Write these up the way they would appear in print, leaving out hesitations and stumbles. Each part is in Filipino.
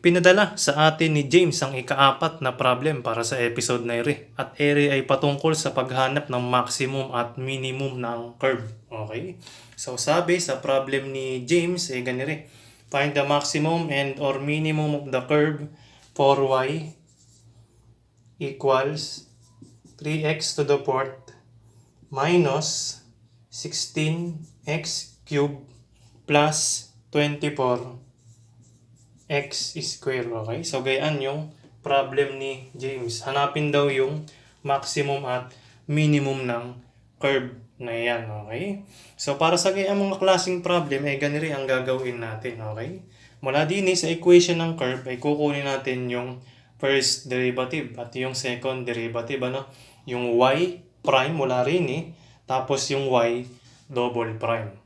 Pinadala sa atin ni James ang ika-4 na problem para sa episode na iri. At iri ay patungkol sa paghanap ng maximum at minimum ng curve. Okay? So sabi sa problem ni James ay ganiri. Find the maximum and or minimum of the curve for y equals 3x to the fourth minus 16x cubed plus 24 x square. Okay? So, gayaan yung problem ni James. Hanapin daw yung maximum at minimum ng curve na yan. Okay? So, para sa gayaan mga klaseng problem, ay ganiri ang gagawin natin. Okay? Mula din sa equation ng curve, ay kukunin natin yung first derivative at yung second derivative. Yung y prime mula rin tapos yung y double prime.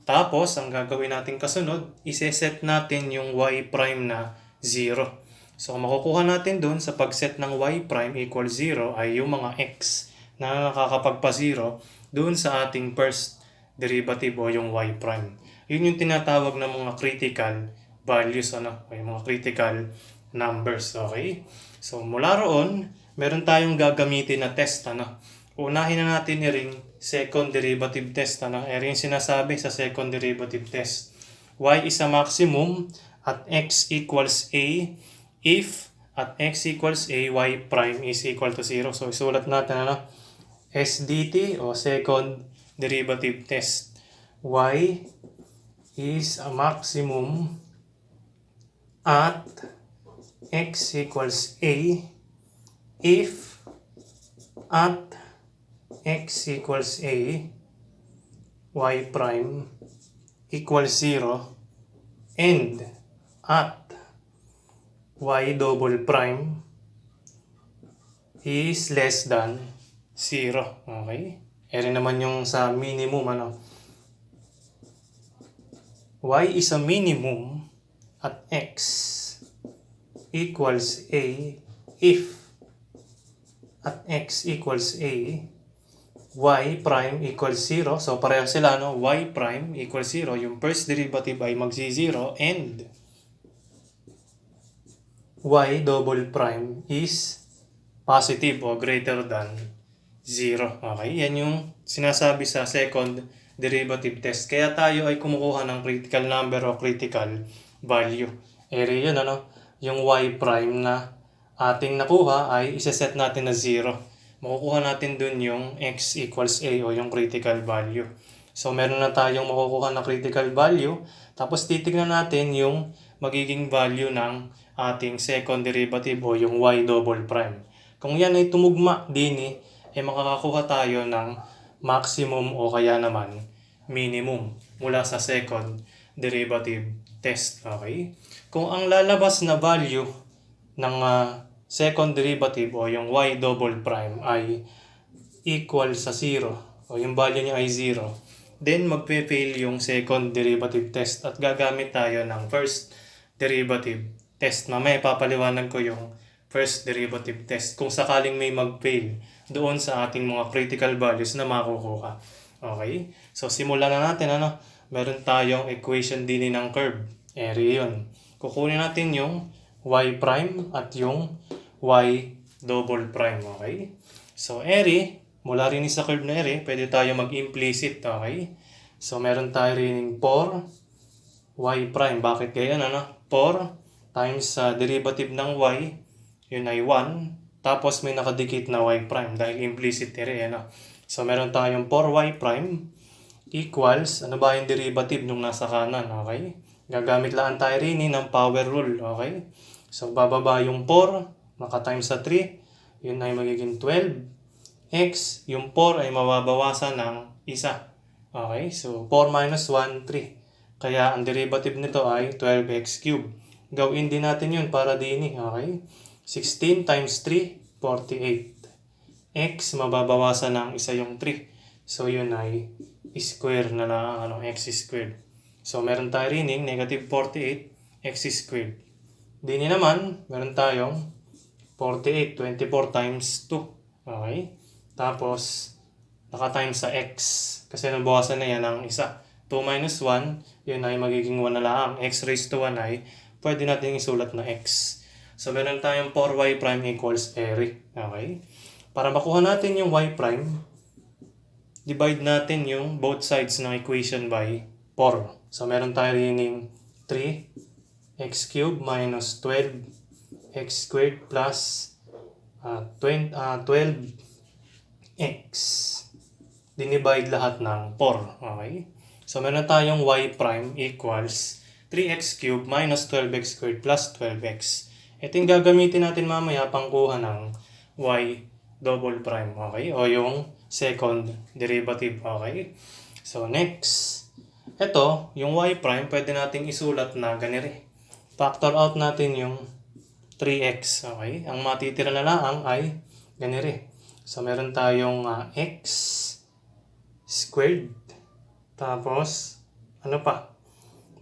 Tapos, ang gagawin natin kasunod, iseset natin yung y prime na 0. So, makukuha natin dun sa pagset ng y prime equals 0 ay yung mga x na nakakapagpa-0 dun sa ating first derivative o yung y prime. Yun yung tinatawag na mga critical values, yung mga critical numbers. Okay? So, mula roon, meron tayong gagamitin na test. Unahin na natin ring second derivative test. Yung sinasabi sa second derivative test. Y is a maximum at x equals a if at x equals a, y prime is equal to 0. So, isulat natin SDT o second derivative test. Y is a maximum at x equals a if at x equals a, y prime equals 0, and at y double prime is less than 0. Okay? Ere naman yung sa minimum. Y is a minimum at x equals a if at x equals a, y prime equals 0. So, pareho sila, y prime equals 0. Yung first derivative ay magsi-0 and y double prime is positive o greater than 0. Okay? Yan yung sinasabi sa second derivative test. Kaya tayo ay kumukuha ng critical number o critical value. Area yun, yung y prime na ating nakuha ay iseset natin na 0. Makukuha natin dun yung x equals a o yung critical value. So, meron na tayong makukuha na critical value. Tapos, titignan natin yung magiging value ng ating second derivative o yung y double prime. Kung yan ay tumugma din makakakuha tayo ng maximum o kaya naman minimum mula sa second derivative test. Okay? Kung ang lalabas na value ng second derivative o yung y double prime ay equal sa 0 o yung value niya ay 0, then magpe-fail yung second derivative test at gagamit tayo ng first derivative test. Mamaya papaliwanag ko yung first derivative test kung sakaling may mag-fail doon sa ating mga critical values na makukuha. Okay? So, simulan na natin. Meron tayong equation din ng curve. Area yun. Kukunin natin yung y prime at yung y double prime. Okay? So, area, mula rin sa curve na area, pwede tayo mag-implicit. Okay? So, meron tayo rin 4 y prime. Bakit ganyan? 4 times sa derivative ng y, yun ay 1. Tapos, may nakadikit na y prime dahil implicit area. So, meron tayong 4y prime equals, ano ba yung derivative nung nasa kanan? Okay? Gagamit lang tayo rin ng power rule. Okay? So, bababa yung 4, maka-times sa 3, yun ay magiging 12. X, yung 4 ay mababawasan ng 1. Okay? So, 4 minus 1, 3. Kaya, ang derivative nito ay 12x cubed. Gawin din natin yun para din. Okay? 16 times 3, 48. X, mababawasan ng 1 yung 3. So, yun ay square na lang, x squared. So, meron tayo rin negative 48 x squared. Dini naman, meron tayong 48, 24 times 2. Okay? Tapos, naka-times sa x. Kasi nabawasan na yan ng 1. 2 minus 1, yun ay magiging 1 na lang. X raised to 1 ay pwede natin isulat na x. So, meron tayong 4y prime equals area. Okay? Para makuha natin yung y prime, divide natin yung both sides ng equation by 4. So, meron tayo rin 3x cubed minus 12x squared plus 12x. Dinivide lahat ng 4. Okay? So, meron tayong y prime equals 3x cubed minus 12x squared plus 12x. Ito yung gagamitin natin mamaya pangkuha ng y double prime, okay? O yung second derivative, okay? So, next. Ito, yung y prime, pwede nating isulat na ganito. Factor out natin yung 3x, okay? Ang matitira na lang ay ganito. So, meron tayong x squared. Tapos, ano pa?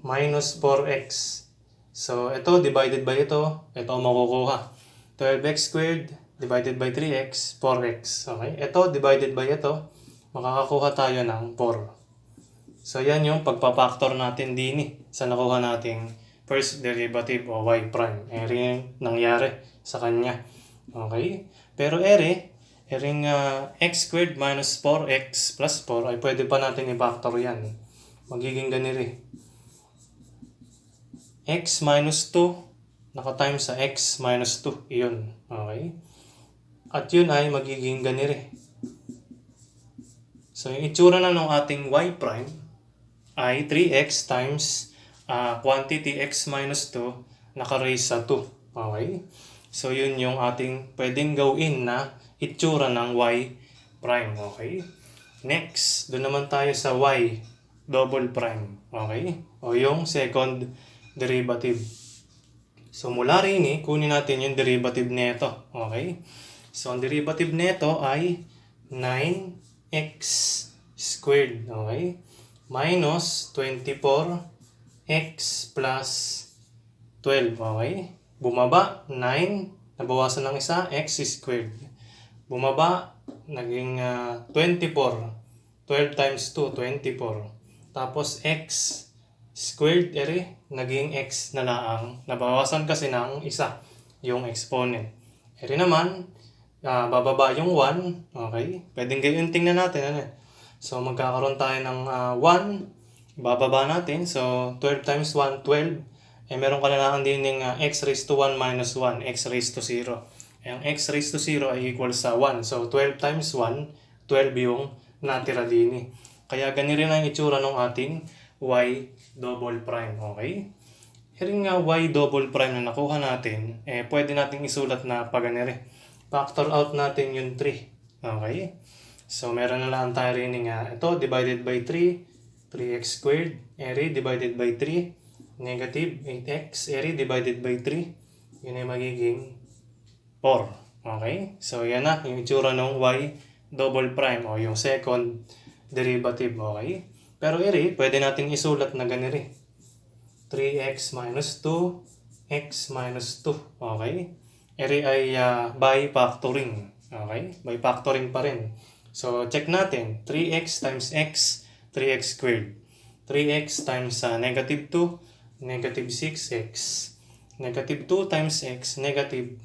Minus 4x. So, ito, divided by ito ang makukuha. 12x squared divided by 3x, 4x. Okay? Ito, divided by ito, makakakuha tayo ng 4. So, yan yung pagpapactor natin din sa nakuha nating first derivative o y prime. Eri yung nangyari sa kanya. Okay? Pero eri x squared minus 4x plus 4 ay pwede pa natin i-factor yan. Magiging ganito. X minus 2 naka-times sa x minus 2. Iyon. Okay? At yun ay magiging ganito. So, yung itsura na ng ating y prime ay 3x times quantity x minus 2 naka-raise sa 2. Okay? So, yun yung ating pwedeng gawin na itsura ng y prime. Okay? Next, doon naman tayo sa y double prime. Okay? O yung second derivative. So, mula rin kunin natin yung derivative nito. Okay? So, ang derivative nito ay 9x squared. Okay? Minus 24x plus 12. Okay? Bumaba, 9. Nabawasan ng isa, x squared. Bumaba, naging 24. 12 times 2, 24. Tapos, x squared, naging x na laang. Nabawasan kasi ng isa, yung exponent. Naman, bababa yung 1. Okay? Pwedeng gayon tingnan natin. So, magkakaroon tayo ng 1. Bababa natin. So, 12 times 1, 12. Meron ka na lang din ng x raised to 1 minus 1, x raised to 0. Ang x raised to 0 ay equal sa 1. So, 12 times 1, 12 yung natira din. Kaya ganito rin ang itsura ng ating y double prime. Okay? Yung y double prime na nakuha natin, pwede nating isulat na paganire. Factor out natin yung 3. Okay? So, meron na lang tayo rin ito, divided by 3, 3x squared, divided by 3, negative 8x, divided by 3, yun ay magiging 4. Okay? So, yan na, yung itsura ng y double prime o yung second derivative. Okay? Pero pwede natin isulat na ganito. 3x minus 2, x minus 2. Okay? Ay by factoring. Okay? By factoring pa rin. So, check natin. 3x times x, 3x squared. 3x times negative 2, negative 6x. Negative 2 times x, negative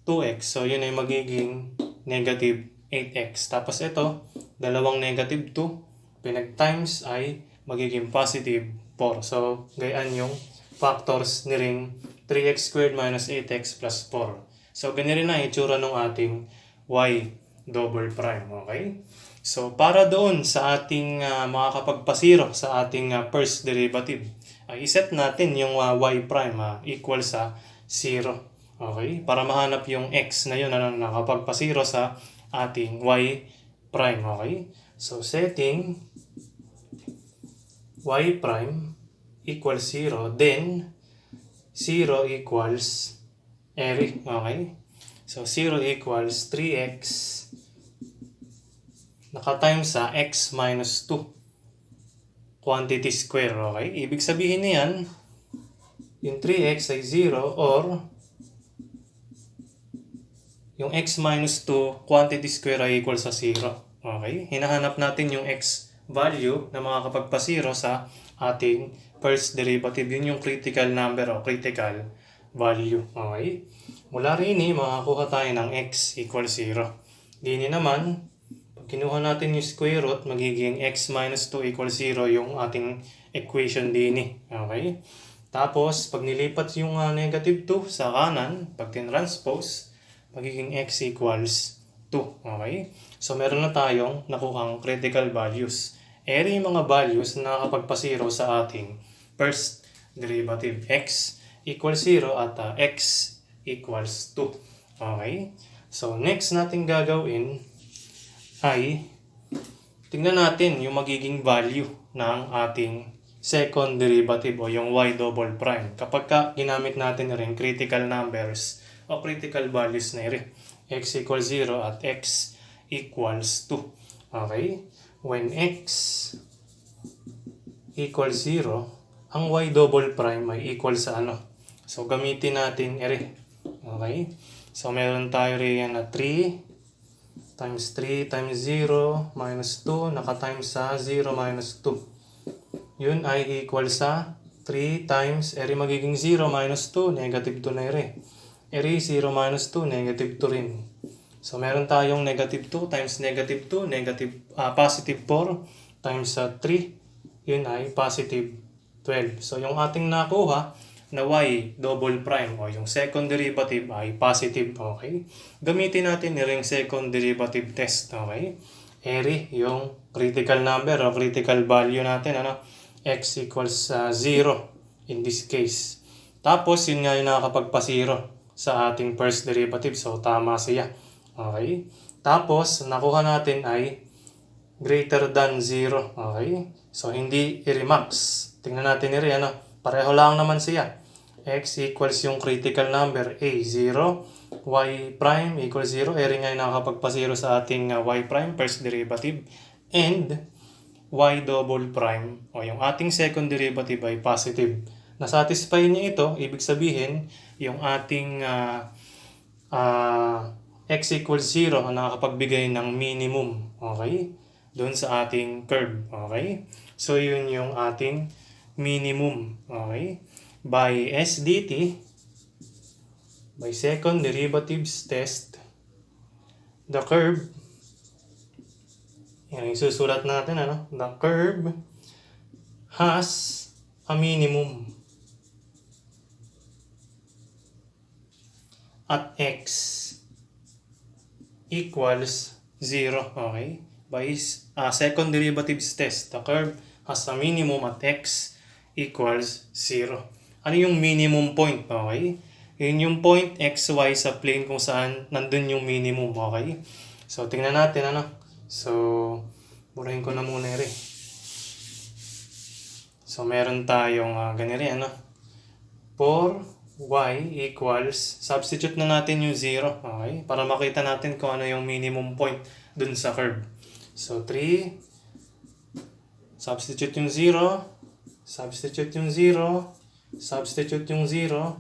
2x. So, yun ay magiging negative 8x. Tapos ito, dalawang negative 2, pinag-times ay magiging positive 4. So, gayaan yung factors ni ring 3x squared minus 8x plus 4. So, ganyan rin na itsura ng ating y double prime. Okay? So, para doon sa ating makakapagpasiro sa ating first derivative, iset natin yung y prime equal sa 0. Okay? Para mahanap yung x na yun na nakapagpasiro sa ating y prime. Okay? So, setting y prime equals 0, then 0 equals okay? So, 0 equals 3x naka-times sa x minus 2 quantity square. Okay? Ibig sabihin niyan, yung 3x ay 0 or yung x minus 2 quantity square ay equal sa 0. Okay? Hinahanap natin yung x value na makakapagpa-0 sa ating first derivative. Yun yung critical number o critical value. Okay? Mula rin makakuha tayo ng x equals 0. Dini naman, pag kinuha natin yung square root, magiging x minus 2 equals 0 yung ating equation dini. Okay? Tapos, pag nilipat yung negative 2 sa kanan, pag tinranspose, magiging x equals 2. Okay? So, meron na tayong nakuhang critical values. Eri yung mga values na nakakapagpa-0 sa ating first derivative. X equals 0 at x equals 2. Okay? So, next natin gagawin ay tingnan natin yung magiging value ng ating second derivative o yung y double prime. Kapag ginamit natin rin critical numbers o critical values na rin. X equals 0 at x equals 2. Okay? When x equals 0, ang y double prime ay equal sa ano? So, gamitin natin rin. Okay? So, meron tayo rin na 3 times 3 times 0 minus 2 naka-times sa 0 minus 2. Yun ay equal sa 3 times, magiging 0 minus 2, negative 2 na eri 0 minus 2, negative 2 rin. So, meron tayong negative 2 times negative 2, positive 4 times 3, yun ay positive 12. So, yung ating nakuha na y double prime o yung second derivative ay positive. Okay? Gamitin natin yung second derivative test. Okay? Yung critical number o critical value natin, x equals 0 in this case. Tapos, yun nga yung nakakapagpa-0 sa ating first derivative. So, tama siya. Okay? Tapos, nakuha natin ay greater than 0. Okay? So, hindi i-remax. Tingnan natin pareho lang naman siya. X equals yung critical number a 0. Y prime equals 0. Nga yung nakakapagpa-0 sa ating y prime, first derivative. And y double prime o yung ating second derivative ay positive. Nasatisfy niya ito, ibig sabihin yung ating x equals 0 ang nakakapagbigay ng minimum. Okay? Doon sa ating curve. Okay? So, yun yung ating minimum. Okay? By SDT, by second derivatives test, the curve, yan yung susulat natin, the curve has a minimum at x equals 0. Okay? By second derivatives test, the curve has a minimum at x equals 0. Ano yung minimum point? Okay? Yun yung point xy sa plane kung saan nandun yung minimum. Okay? So, tingnan natin, So, burahin ko na muna rin. So, meron tayong ganyan, For y equals, substitute na natin yung 0. Okay? Para makita natin kung ano yung minimum point dun sa curve. So, 3, substitute yung 0, substitute yung 0, substitute yung 0.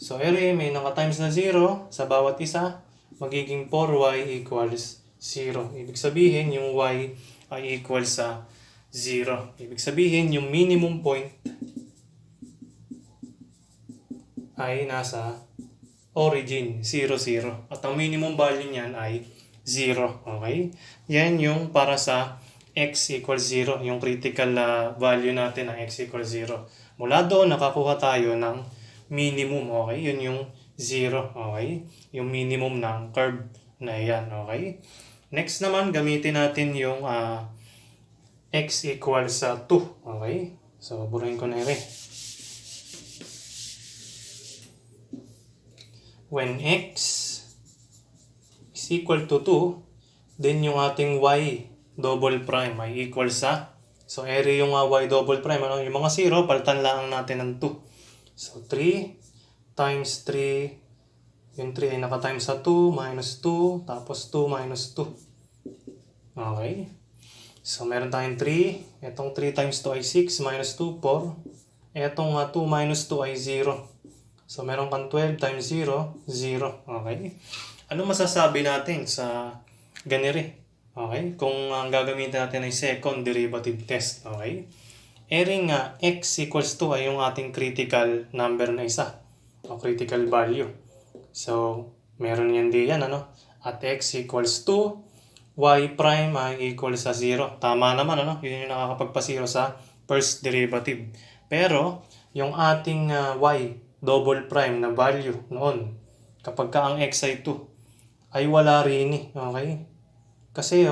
So, may naka-times na 0 sa bawat isa. Magiging 4y equals 0. Ibig sabihin, yung y ay equal sa 0. Ibig sabihin, yung minimum point ay nasa origin, 0, 0. At ang minimum value niyan ay 0. Okay? Yan yung para sa x equals 0. Yung critical value natin na x equals 0. Mula doon, nakakuha tayo ng minimum. Okay? Yun yung 0. Okay? Yung minimum ng curve na yan. Okay? Next naman, gamitin natin yung x equals 2. Okay? So, burahin ko na rin. When x is equal to 2, then yung ating y double prime ay equal sa, so yung y double prime, yung mga 0, palitan lang natin ng 2. So, 3 times 3, yung 3 ay naka-times sa 2, minus 2, tapos 2 minus 2. Okay? So, meron tayong 3. Itong 3 times 2 ay 6, minus 2, 4. Itong 2 minus 2 ay 0. So, meron kang 12 times 0, 0. Okay? Ano masasabi natin sa ganiri? Okay? Kung ang gagamitin natin ay second derivative test. Okay? area nga x equals to ay yung ating critical number na isa o critical value. So, meron yan diyan, ano? At x equals to y prime ay equal sa 0. Tama naman, ano? Yun yung nakakapagpa-0 sa first derivative. Pero, yung ating y double prime na value noon, kapag ka ang x ay 2, ay wala rin eh. Okay? Kasi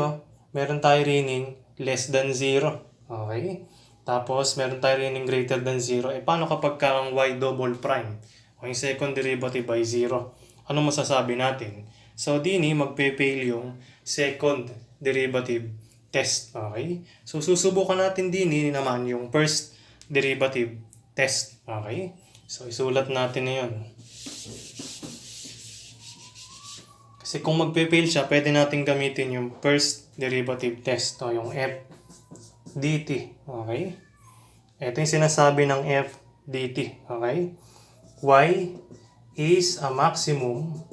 meron tayo rin less than 0. Okay? Tapos, meron tayo rin greater than 0. Paano kapag ka ang y double prime o yung second derivative ay 0? Ano masasabi natin? So, dini magpe-fail yung second derivative test. Okay? So, susubukan natin dini naman yung first derivative test. Okay? So, isulat natin na yun. Kasi kung magpe-fail siya, pwede natin gamitin yung first derivative test o yung f dt. Okay? Ito yung sinasabi ng f dt. Okay? Y is a maximum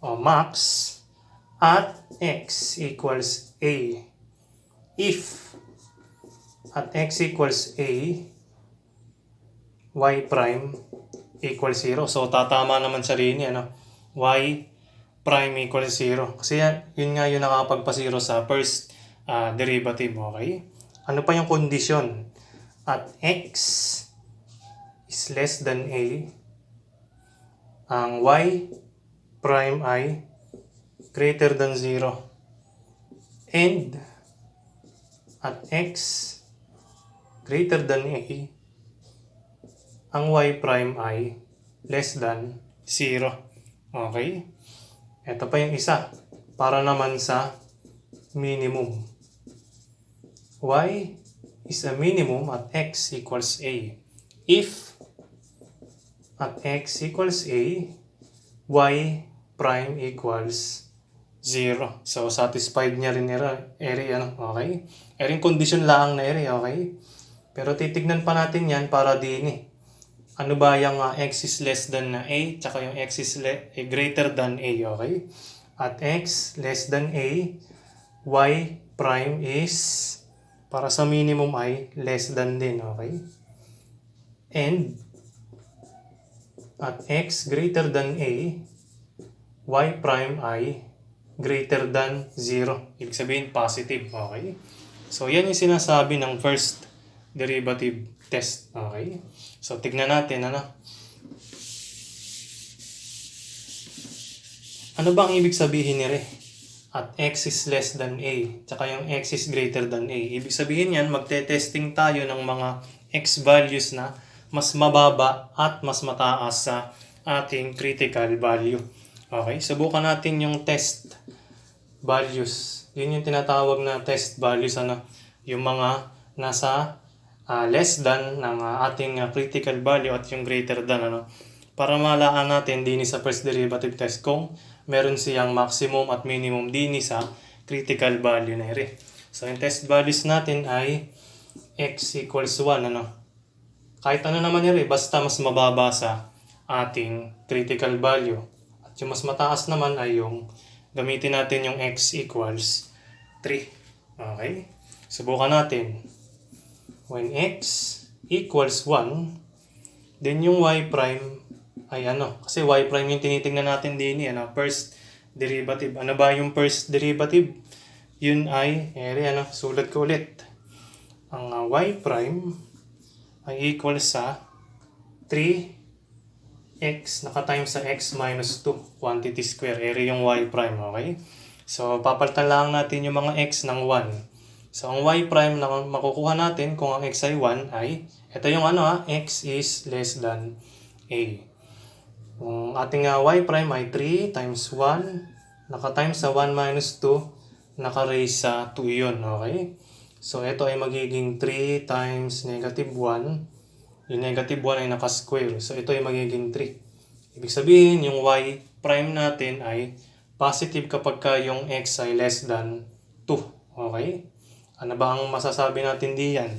o max at x equals a. If at x equals a, y prime equals 0. So, tatama naman siya rin yan. Y prime equals 0. Kasi yun nga yung nakakapagpa-0 sa first derivative. Okay? Ano pa yung condition? At x is less than a, ang y prime ay greater than 0. And at x greater than a, ang y prime ay less than 0. Okay? Ito pa yung isa. Para naman sa minimum. Y is a minimum at x equals a. If at x equals a, y prime equals 0. So, satisfied niya rin area, okay? Area condition lang na area, okay? Pero titignan pa natin yan para din eh. Ano ba yung x is less than a, tsaka yung x is greater than a, okay? At x less than a, y prime is, para sa minimum ay less than din, okay? And at x greater than a, y prime ay greater than 0. Ibig sabihin positive, okay? So, yan yung sinasabi ng first derivative test, okay? So, tignan natin, ano ba ang ibig sabihin ni Re? At x is less than a, tsaka yung x is greater than a. Ibig sabihin yan, magte-testing tayo ng mga x values na mas mababa at mas mataas sa ating critical value. Okay, subukan natin yung test values. Yun yung tinatawag na test values, yung mga nasa less than ng ating critical value at yung greater than, para malaan natin din sa first derivative test kung meron siyang maximum at minimum din sa critical value na rin. So, yung test values natin ay x equals 1, Kahit ano naman rin, basta mas mababa sa ating critical value. At yung mas mataas naman ay yung gamitin natin yung x equals 3. Okay? Subukan natin. When x equals 1, then yung y prime ay kasi y prime yung tinitingnan natin din first derivative. Ano ba yung first derivative? Yun ay, sulat ko ulit. Ang y prime ay equal sa 3x nakatimes sa x minus 2 quantity square. Yung y prime, okay? So, papalitan lang natin yung mga x ng 1. So, ang y prime na makukuha natin kung ang x ay 1 ay, ito yung x is less than a. Kung ating y prime ay 3 times 1, nakatimes sa 1 minus 2, naka-raise sa 2 yun, okay? So, ito ay magiging 3 times negative 1. Yung negative 1 ay naka-square. So, ito ay magiging 3. Ibig sabihin, yung y prime natin ay positive kapag yung x ay less than 2. Okay? Ano ba ang masasabi natin diyan?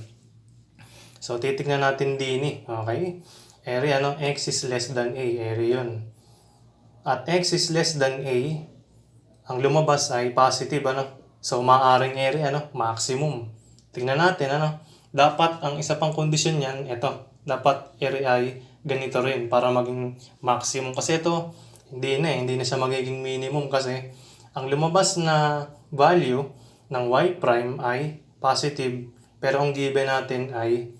So, titignan natin din okay? Area, x is less than a. Area yun. At x is less than a, ang lumabas ay positive, So, maaaring area, maximum. Tingnan natin, dapat ang isa pang kondisyon niyan, dapat area ay ganito rin para maging maximum. Kasi ito, hindi na siya magiging minimum kasi ang lumabas na value ng y prime ay positive pero ang given natin ay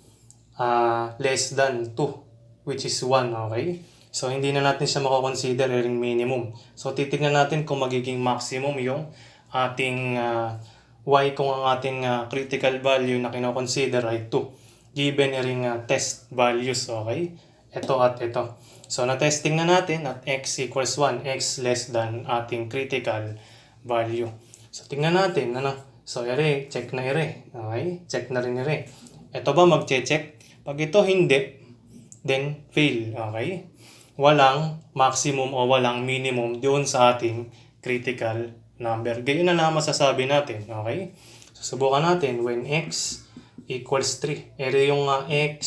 less than 2 which is 1, okay? So hindi na natin siya mako-consider ring minimum. So titignan natin kung magiging maximum yung ating y kung ang ating critical value na kino-consider ay 2 given ring test values, okay? Ito at ito. So na-testing na natin at x equals 1, x less than ating critical value. So tingnan natin, So check na okay? Check na rin Ito ba magche-check? Pag ito hindi, then fail, okay? Walang maximum o walang minimum doon sa ating critical number. Gayon na lang masasabi natin, okay? So subukan natin when x equals 3. Yung x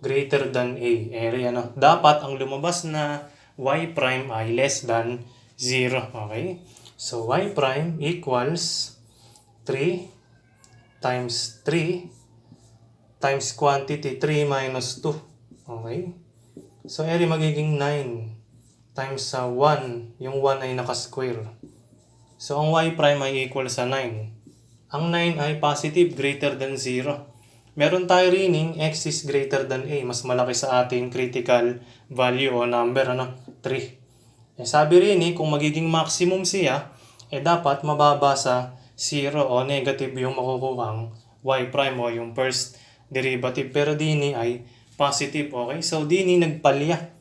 greater than a. Dapat ang lumabas na y prime ay less than 0. Okay? So, y prime equals 3 times 3 times quantity 3 minus 2. Okay? So, magiging 9 times 1. Yung 1 ay nakasquare. So, ang y prime ay equal sa 9. Ang 9 ay positive, greater than 0. Meron tayo rin x is greater than a. Mas malaki sa ating critical value o number, 3. Sabi rin kung magiging maximum siya, dapat mababa sa 0 o negative yung makukuhang y prime o yung first derivative. Pero dini ay positive, okay? So dini nagpalya.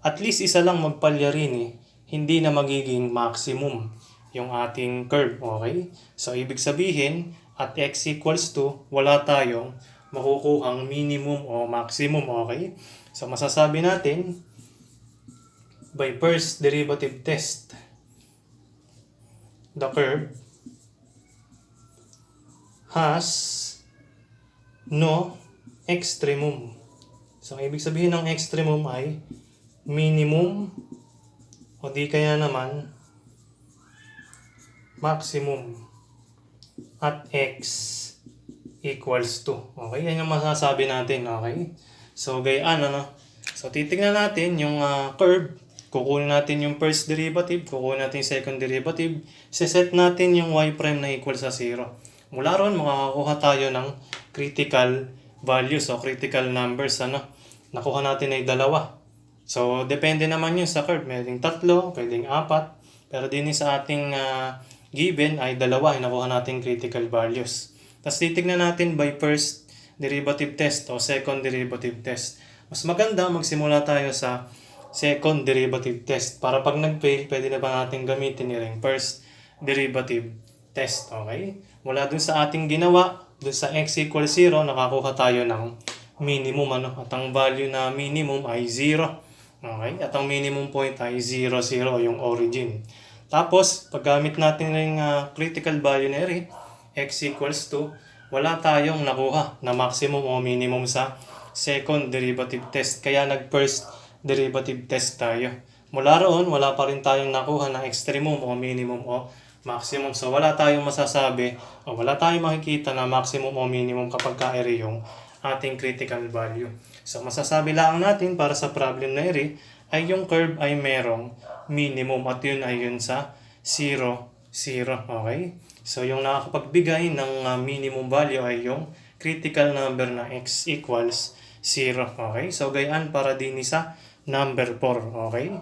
At least isa lang magpalya rin hindi na magiging maximum yung ating curve, okay? So ibig sabihin, at x equals 2, wala tayong makukuhang minimum o maximum, okay? So masasabi natin, by first derivative test, the curve has no extremum. So ang ibig sabihin ng extremum ay minimum o di kaya naman maximum at x equals 2. Okay, yan yung masasabi natin, okay? So, gayaan, So, titignan natin yung curve. Kukunin natin yung first derivative, kukunin natin yung second derivative. Siset natin yung y prime na equal sa 0. Mula ron, makakakuha tayo ng critical values o critical numbers, Nakuha natin ay 2. So, depende naman yun sa curve. Pwedeng 3, pwedeng 4. Pero din sa ating given ay 2 ay nakuha natin critical values. Tapos titignan natin by first derivative test o second derivative test. Mas maganda magsimula tayo sa second derivative test para pag nag-fail, pwede na ba natin gamitin yung first derivative test, okay? Mula dun sa ating ginawa, dun sa x equals 0, nakakuha tayo ng minimum, At ang value na minimum ay 0, okay? At ang minimum point ay 0, 0, yung origin. Tapos, paggamit natin ng critical value na x equals 2, wala tayong nakuha na maximum o minimum sa second derivative test. Kaya nag-first derivative test tayo. Mula roon, wala pa rin tayong nakuha na extremum o minimum o maximum. So wala tayong masasabi o wala tayong makikita na maximum o minimum kapag ka-ere yung ating critical value. So masasabi lang natin para sa problem na ay yung curve ay merong minimum at yun ay yun sa 0, 0. Okay? So yung nakakapagbigay ng minimum value ay yung critical number na x equals 0. Okay? So gayaan para din sa number 4. Okay?